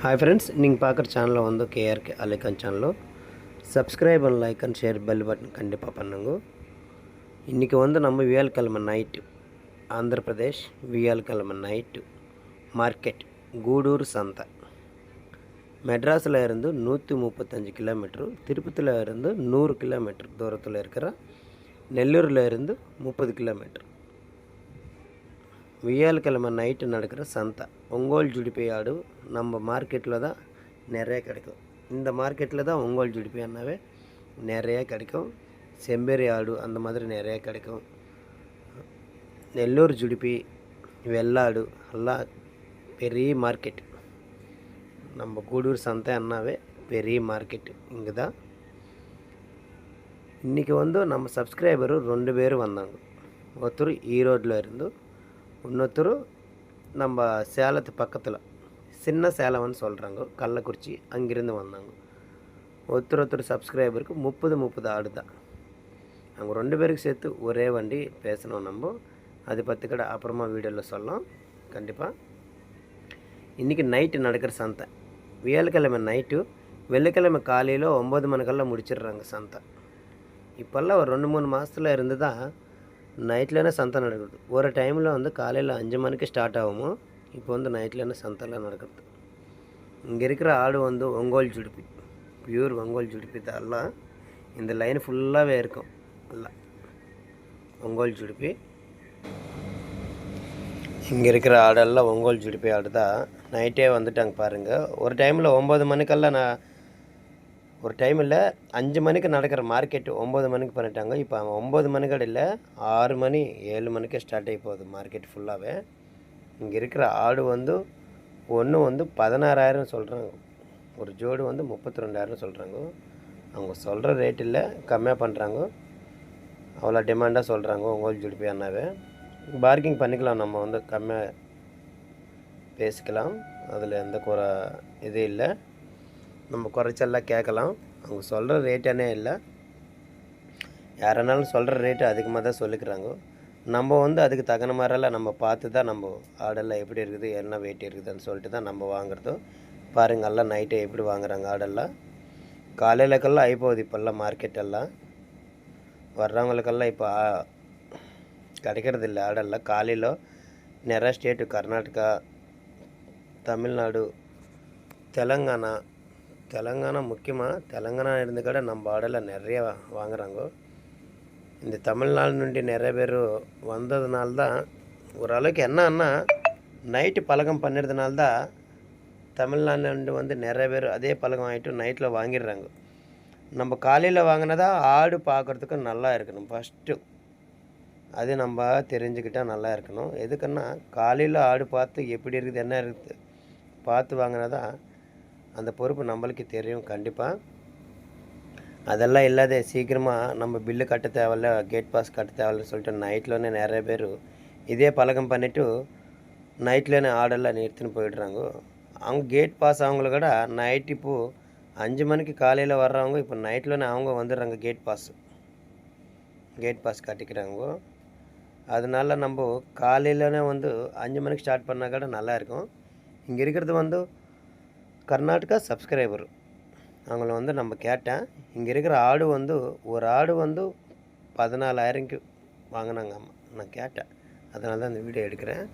Hi friends நீங்கள் பார்க்குற சேனலில் வந்து கேஆர்கே அலைக்கன் சேனலோ subscribe and like and share bell button கண்டிப்பாக பண்ணுங்க. இன்றைக்கி வந்து நம்ம வியாழக்கிழமை நைட்டு ஆந்திரப்பிரதேஷ் வியாழக்கிழமை நைட்டு மார்க்கெட் கூடூர் சந்தை மெட்ராஸில் இருந்து 135 கிலோமீட்டரு, திருப்பதியில் இருந்து 100 கிலோமீட்டர் தூரத்தில் இருக்கிற நெல்லூரில் இருந்து 30 கிலோமீட்டர் வியாழக்கிழமை நைட்டு நடக்கிற சந்தை. ஒங்கோல் ஜுடிப்பை ஆடு நம்ம மார்க்கெட்டில் தான் நிறைய கிடைக்கும். இந்த மார்க்கெட்டில் தான் ஒங்கோல் ஜுடிப்பை ஆனாவே நிறைய கிடைக்கும். செம்பேரி ஆடு அந்த மாதிரி நிறைய கிடைக்கும். நெல்லூர் ஜுடிப்பி, வெள்ளாடு எல்லாம் பெரிய மார்க்கெட். நம்ம கூடூர் சந்தை அண்ணாவே பெரிய மார்க்கெட்டு இங்கே தான். இன்றைக்கி வந்து நம்ம சப்ஸ்கிரைபரு 2 பேர் வந்தாங்க. ஒருத்தர் ஈரோட்டில் இருந்து, இன்னொருத்தர் நம்ம சேலத்து பக்கத்தில் சின்ன சேலம்னு சொல்கிறாங்க, கள்ளக்குறிச்சி, அங்கேருந்து வந்தாங்க. ஒருத்தர் சப்ஸ்கிரைபருக்கு 30 ஆடு தான். அவங்க 2 பேருக்கு சேர்த்து ஒரே வண்டி பேசணும். நம்ம அதை பற்றி கூட அப்புறமா வீடியோவில் சொல்லலாம் கண்டிப்பாக. இன்றைக்கி நைட்டு நடக்கிற சந்தை வியாழக்கிழமை நைட்டு, வெள்ளிக்கிழமை காலையில் 9 மணிக்கெல்லாம் முடிச்சிடுறாங்க சந்தை. இப்போல்லாம் ஒரு 2-3 மாதத்தில் இருந்து தான் நைட்லேயே சந்தை நடக்குது. ஒரு டைமில் வந்து காலையில் 5 மணிக்கு ஸ்டார்ட் ஆகுமோ, இப்போ வந்து நைட்லேயே சந்தைலாம் நடக்குது. இங்கே இருக்கிற ஆடு வந்து ஒங்கோல் ஜுடிப்பி, பியூர் ஒங்கோல் ஜுடிப்பி தான். எல்லாம் இந்த லைன் ஃபுல்லாகவே இருக்கும். எல்லாம் ஒங்கோல் ஜுடிப்பி. இங்கே இருக்கிற ஆடெல்லாம் ஒங்கோல் ஜுடிப்பி ஆடு தான். நைட்டே வந்துட்டாங்க பாருங்கள். ஒரு டைமில் 9 மணிக்கெல்லாம் ஒரு டைமில் 5 மணிக்கு நடக்கிற மார்க்கெட்டு 9 மணிக்கு பண்ணிட்டாங்க. இப்போ 9 மணிக்கடை இல்லை, 6 மணி 7 மணிக்கே ஸ்டார்ட் ஆகி போகுது மார்க்கெட் ஃபுல்லாகவே. இங்கே இருக்கிற ஆடு வந்து ஒன்று வந்து 16,000 சொல்கிறாங்க, ஒரு ஜோடு வந்து 32,000 சொல்கிறாங்க. அவங்க சொல்கிற ரேட் இல்லை, கம்மியாக பண்ணுறாங்க. அவ்வளோ டிமாண்டாக சொல்கிறாங்க. ஒங்கோல் ஜுடிப்பி அண்ணாவே பார்க்கிங் பண்ணிக்கலாம், நம்ம வந்து கம்மியாக பேசிக்கலாம். அதில் எந்த குறை இது இல்லை, நம்ம குறைச்செல்லாம் கேட்கலாம். அவங்க சொல்கிற ரேட்டானே இல்லை. யாரானாலும் சொல்கிற ரேட்டு அதிகமாக தான் சொல்லிக்கிறாங்க. நம்ம வந்து அதுக்கு தகுந்த மாதிரிலாம் நம்ம பார்த்து தான் நம்ம ஆடெல்லாம் எப்படி இருக்குது, என்ன வெயிட் இருக்குதுன்னு சொல்லிட்டு தான் நம்ம வாங்குறதோ. பாருங்கள், எல்லாம் நைட்டே எப்படி வாங்குறாங்க ஆடெல்லாம். காலையிலக்கெல்லாம் ஆகிப்போகுது இப்போல்லாம் மார்க்கெட்டெல்லாம். வர்றவங்களுக்கெல்லாம் இப்போ கிடைக்கிறது இல்லை ஆடெல்லாம். காலையில் நிறைய ஸ்டேட்டு, கர்நாடகா, தமிழ்நாடு, தெலுங்கானா முக்கியமாக தெலுங்கானா இருந்து கூட நம்ம ஆடெல்லாம் நிறைய வாங்குறாங்க. இந்த தமிழ்நாடு నుండి நிறைய பேர் வந்ததுனால தான் ஓரளவுக்கு என்னன்னா நைட்டு பழக்கம் பண்ணிடுறதுனால தான் தமிழ்நாடு வந்து நிறைய பேர் அதே பழக்கம் ஆகிட்டு நைட்டில் வாங்கிடுறாங்க. நம்ம காலையில் வாங்கினதா ஆடு பார்க்குறதுக்கு நல்லா இருக்கணும் ஃபஸ்ட்டு. அது நம்ம தெரிஞ்சுக்கிட்டால் நல்லா இருக்கணும். எதுக்குன்னா காலையில் ஆடு பார்த்து எப்படி இருக்குது என்ன இருக்குது பார்த்து வாங்கினாதான் அந்த பொறுப்பு நம்மளுக்கு தெரியும் கண்டிப்பாக. அதெல்லாம் இல்லாத சீக்கிரமாக நம்ம பில்லு கட்ட தேவையில்ல, கேட் பாஸ் கட்ட தேவையில்ல சொல்லிட்டு நைட்லேயே நிறைய பேர் இதே பழக்கம் பண்ணிவிட்டு நைட்லேயே ஆடெல்லாம் நிறுத்தின்னு போயிடுறாங்க. அவங்க கேட் பாஸ் அவங்கள கூட நைட்டு இப்போது 5 மணிக்கு காலையில் வர்றவங்க இப்போ நைட்லேயே அவங்க வந்துடுறாங்க. கேட் பாஸ் கட்டிக்கிறாங்க. அதனால நம்ம காலையிலனே வந்து 5 மணிக்கு ஸ்டார்ட் பண்ணால் கூட நல்லாயிருக்கும். இங்கே இருக்கிறது வந்து கர்நாடகா சப்ஸ்கிரைபர், அவங்கள வந்து நம்ம கேட்டேன். இங்கே இருக்கிற ஆடு வந்து ஒரு ஆடு வந்து 14,000க்கு வாங்கினாங்க. அம்மா நான் கேட்டேன், அதனால தான் இந்த வீடியோ எடுக்கிறேன்.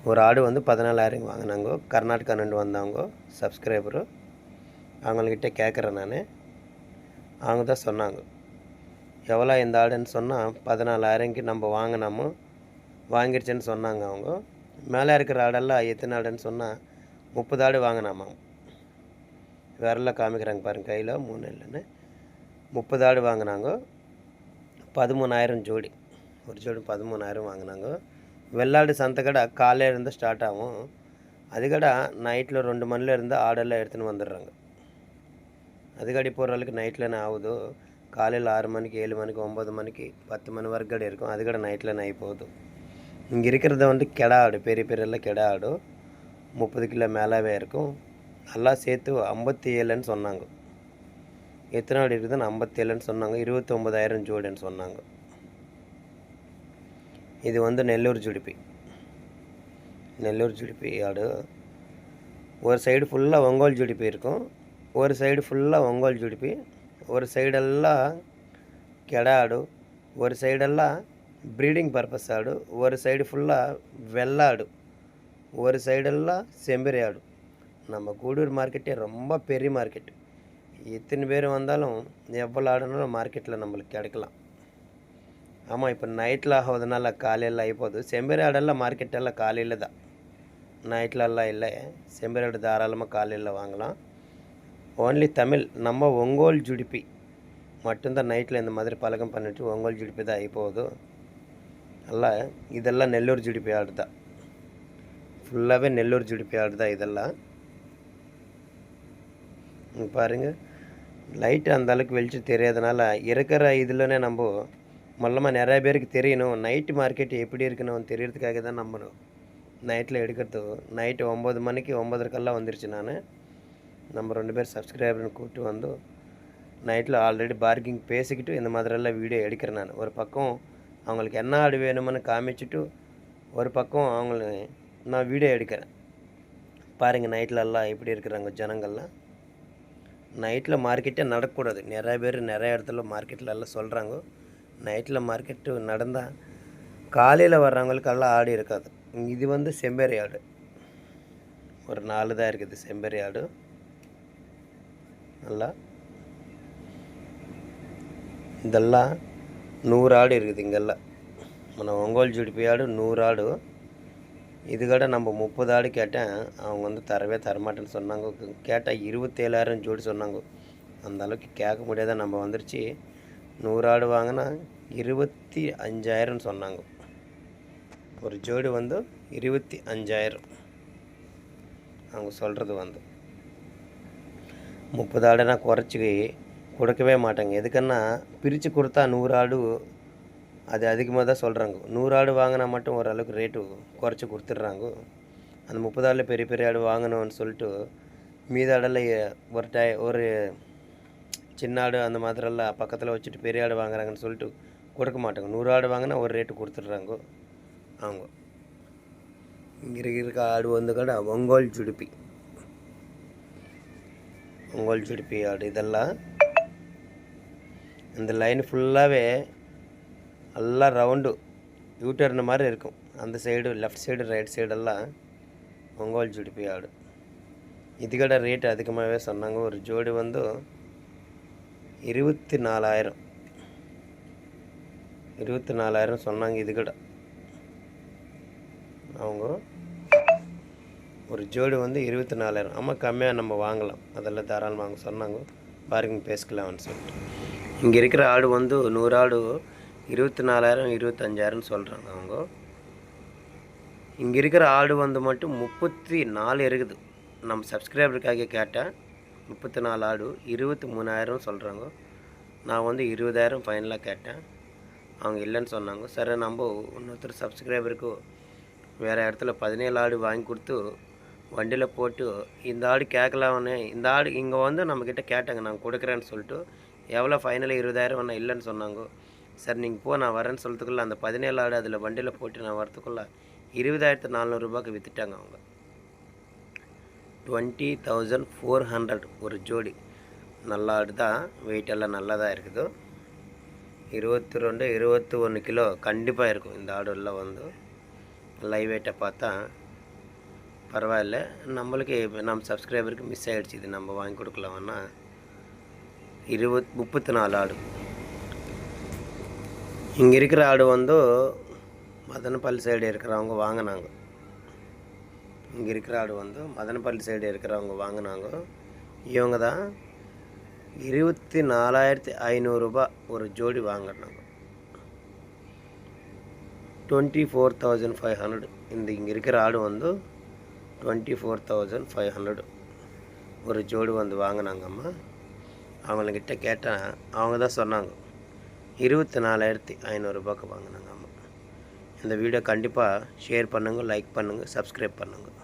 ஒரு ஆடு வந்து 14,000க்கு வாங்கினாங்க. கர்நாடகா நின்று வந்தவங்க சப்ஸ்கிரைபரு. அவங்கக்கிட்ட கேட்குறேன் நான். அவங்க தான் சொன்னாங்க எவ்வளோ இந்த ஆடுன்னு சொன்னால் 14,000க்கு நம்ம வாங்கினோமோ வாங்கிடுச்சேன்னு சொன்னாங்க. அவங்க மேலே இருக்கிற ஆடெல்லாம் எத்தனை ஆடுன்னு சொன்னால் 30 ஆடு வாங்கினாமா. விரலில் காமிக்கிறாங்க பாருங்கள், கையில் 3 இல்லைன்னு 30 ஆடு வாங்கினாங்க. 13,000 ஜோடி, ஒரு ஜோடி 13,000 வாங்கினாங்க. வெள்ளாடு சந்தை கடை காலையில் இருந்து ஸ்டார்ட் ஆகும். அது கடை நைட்டில் 2 மணில இருந்து ஆடெல்லாம் எடுத்துன்னு வந்துடுறாங்க. அதுக்கடி போகிற அளவுக்கு நைட்டில் ஆகுது. காலையில் 6 மணிக்கு 7 மணிக்கு 9 மணிக்கு 10 மணி வரைக்கும் கடை இருக்கும். அது கடை நைட்டில் ஆகி போகுது. இங்கே இருக்கிறத வந்து கெடா ஆடு, பெரியெல்லாம் கெடா ஆடு 30 கிலோ மேலேவே இருக்கும். எல்லாம் சேர்த்து 57ன்னு சொன்னாங்க. எத்தனை ஆடு இருக்குதுன்னு 57ன்னு சொன்னாங்க. 29,000 ஜோடின்னு சொன்னாங்க. இது வந்து நெல்லூர் ஜுடிப்பி ஆடு. ஒரு சைடு ஃபுல்லாக ஒங்கோல் ஜுடிப்பி இருக்கும், ஒரு சைடு ஃபுல்லாக ஒங்கோல் ஜுடிப்பி, ஒரு சைடெல்லாம் ಕೆಡ ಆಡು, ஒரு சைடெல்லாம் ப்ரீடிங் பர்பஸ் ஆடு, ஒரு சைடு ஃபுல்லாக வெள்ளை ஆடு, ஒரு சைடெல்லாம் செம்பரி ஆடு. நம்ம கூடூர் மார்க்கெட்டே ரொம்ப பெரிய மார்க்கெட். எத்தனை பேர் வந்தாலும் எவ்வளோ ஆடுனாலும் மார்க்கெட்டில் நம்மளுக்கு கிடைக்கலாம். ஆமாம், இப்போ நைட்டில் ஆகுதுனால காலையில் ஆகிப்போகுது. செம்பரி ஆடெல்லாம் மார்க்கெட்டெல்லாம் காலையில் தான், நைட்லலாம் இல்லை. செம்பரி ஆடு தாராளமாக காலையில் வாங்கலாம். ஓன்லி தமிழ் நம்ம ஒங்கோல் ஜுடிப்பி மட்டும்தான் நைட்டில் இந்த மாதிரி பழக்கம் பண்ணிவிட்டு ஒங்கோல் ஜுடிப்பி தான் ஆகிப்போகுது. நல்லா இதெல்லாம் நெல்லூர் ஜுடிப்பி ஆடு தான், ஃபுல்லாகவே நெல்லூர் ஜுடிப்பி ஆடு தான் இதெல்லாம். பாருங்கள், லைட்டு அந்த அளவுக்கு வெளிச்சம் தெரியாதனால இருக்கிற இதுலனே நம்ம மொல்லமாக நிறைய பேருக்கு தெரியணும் நைட்டு மார்க்கெட் எப்படி இருக்குன்னு தெரியறதுக்காக தான் நம்ம நைட்டில் எடுக்கிறது. நைட்டு 9 மணிக்கு 9:30 வந்துருச்சு. நம்ம 2 பேர் சப்ஸ்கிரைபர்னு கூப்பிட்டு வந்து நைட்டில் ஆல்ரெடி பார்க்கிங் பேசிக்கிட்டு இந்த மாதிரியெல்லாம் வீடியோ எடுக்கிறேன். ஒரு பக்கம் அவங்களுக்கு என்ன ஆடு வேணுமென்னு காமிச்சிட்டு ஒரு பக்கம் அவங்கள நான் வீடியோ எடுக்கிறேன். பாருங்கள் நைட்லலாம் எப்படி இருக்கிறாங்க ஜனங்கள்லாம். நைட்டில் மார்க்கெட்டே நடக்கக்கூடாது. நிறைய பேர் நிறைய இடத்துல மார்க்கெட்டில் எல்லாம் சொல்கிறாங்க, நைட்டில் மார்க்கெட்டு நடந்தால் காலையில் வர்றவங்களுக்கெல்லாம் ஆடு இருக்காது. இது செம்பேரி ஆடு, ஒரு 4 தான் இருக்குது செம்பேரி ஆடு. நல்லா இதெல்லாம் 100 ஆடு இருக்குது இங்கெல்லாம். మన ஒங்கோல் ஜுடிப்பி ஆடு 100 ஆடு. இது கூட நம்ம 30 ஆடு கேட்டேன், அவங்க தரவே தரமாட்டேன்னு சொன்னாங்க. கேட்டால் 27,000 ஜோடி சொன்னாங்க. அந்த அளவுக்கு கேட்க முடியாத நம்ம வந்துருச்சு. 100 ஆடு வாங்கினா 25,000 சொன்னாங்க. ஒரு ஜோடி 25,000 அவங்க சொல்கிறது. 30 ஆடுனா குறைச்சி கொடுக்கவே மாட்டாங்க. எதுக்குன்னா பிரித்து கொடுத்தா 100 ஆடு அது அதிகமாக தான் சொல்கிறாங்க. 100 ஆடு வாங்கினா மட்டும் ஓரளவுக்கு ரேட்டு குறைச்சி கொடுத்துட்றாங்க. அந்த 30 ஆடில் பெரிய பெரிய ஆடு வாங்கணும்னு சொல்லிட்டு மீத ஆடெல்லாம் ஒரு சின்ன ஆடு அந்த மாதிரிலாம் பக்கத்தில் வச்சுட்டு பெரிய ஆடு வாங்குறாங்கன்னு சொல்லிட்டு கொடுக்க மாட்டாங்க. 100 ஆடு வாங்கினா ஒரு ரேட்டு கொடுத்துட்றாங்க அவங்க. இங்கே இருக்க ஆடு கூட ஒங்கோல் ஜுடிப்பி, ஒங்கோல் ஜுடிப்பி ஆடு. இதெல்லாம் இந்த லைன் ஃபுல்லாகவே எல்லாம் ரவுண்டு யூட்டர்ன மாதிரி இருக்கும். அந்த சைடு லெஃப்ட் சைடு ரைட் சைடெல்லாம் ஒங்கோல் ஜுடிப்பி ஆடு. இது கூட ரேட்டு அதிகமாகவே சொன்னாங்க. ஒரு ஜோடி 24,000 சொன்னாங்க. இது கூட அவங்க ஒரு ஜோடி 24,000. ஆமாம், கம்மியாக நம்ம வாங்கலாம், அதெல்லாம் தாராளமாக வாங்க சொன்னாங்க. பார்க்கிங் பேசிக்கலாம்னு சொல்லிட்டு. இங்கே இருக்கிற ஆடு 100 ஆடு 24,000 25,000 சொல்கிறாங்க அவங்க. இங்கே இருக்கிற ஆடு மட்டும் 34 இருக்குது. நம்ம சப்ஸ்கிரைபருக்காக கேட்டால் 34 ஆடு 23,000 சொல்கிறாங்க. நான் 20,000 ஃபைனலாக கேட்டேன், அவங்க இல்லைன்னு சொன்னாங்க. சரி, நம்ம இன்னொருத்தர் சப்ஸ்கிரைபருக்கு வேறு இடத்துல 17 ஆடு வாங்கி கொடுத்து வண்டியில் போட்டு இந்த ஆடு கேட்கலான்னு, இந்த ஆடு இங்கே நம்மக்கிட்ட கேட்டாங்க, நான் கொடுக்குறேன்னு சொல்லிட்டு. எவ்வளோ ஃபைனலாக 20,000 இல்லைன்னு சொன்னாங்க. சரி நீங்கள் போ, நான் வரேன்னு சொல்கிறதுக்குள்ளே அந்த 17 ஆடு அதில் வண்டியில் போட்டு நான் வரத்துக்குள்ளே 20,400 விற்றுட்டாங்க அவங்க. 20,400 ஒரு ஜோடி. நல்ல ஆடு தான், வெயிட் எல்லாம் நல்லா தான் இருக்குது. 22 21 கிலோ கண்டிப்பாக இருக்கும் இந்த ஆடு எல்லாம். லைவ் வெயிட்டை பார்த்தா பரவாயில்ல. நம்மளுக்கு நம்ம சப்ஸ்கிரைபருக்கு மிஸ் ஆகிடுச்சு. இது நம்ம வாங்கி கொடுக்கலாம்னா 34 ஆடு. இங்கே இருக்கிற ஆடு மதனப்பள்ளி சைடு இருக்கிறவங்க வாங்கினாங்க. இங்கே இருக்கிற ஆடு மதனப்பள்ளி சைடு இருக்கிறவங்க வாங்கினாங்க. இவங்க தான் 24,500 ஒரு ஜோடி வாங்கினாங்க. 24,500. இங்கே இருக்கிற ஆடு 24,500 ஒரு ஜோடி வாங்கினாங்கம்மா. அவங்கக்கிட்ட கேட்டேன், அவங்க தான் சொன்னாங்க 24,500 வாங்கினாங்க. ஆமாம். இந்த வீடியோ கண்டிப்பாக ஷேர் பண்ணுங்கள், லைக் பண்ணுங்கள், சப்ஸ்கிரைப் பண்ணுங்கள்.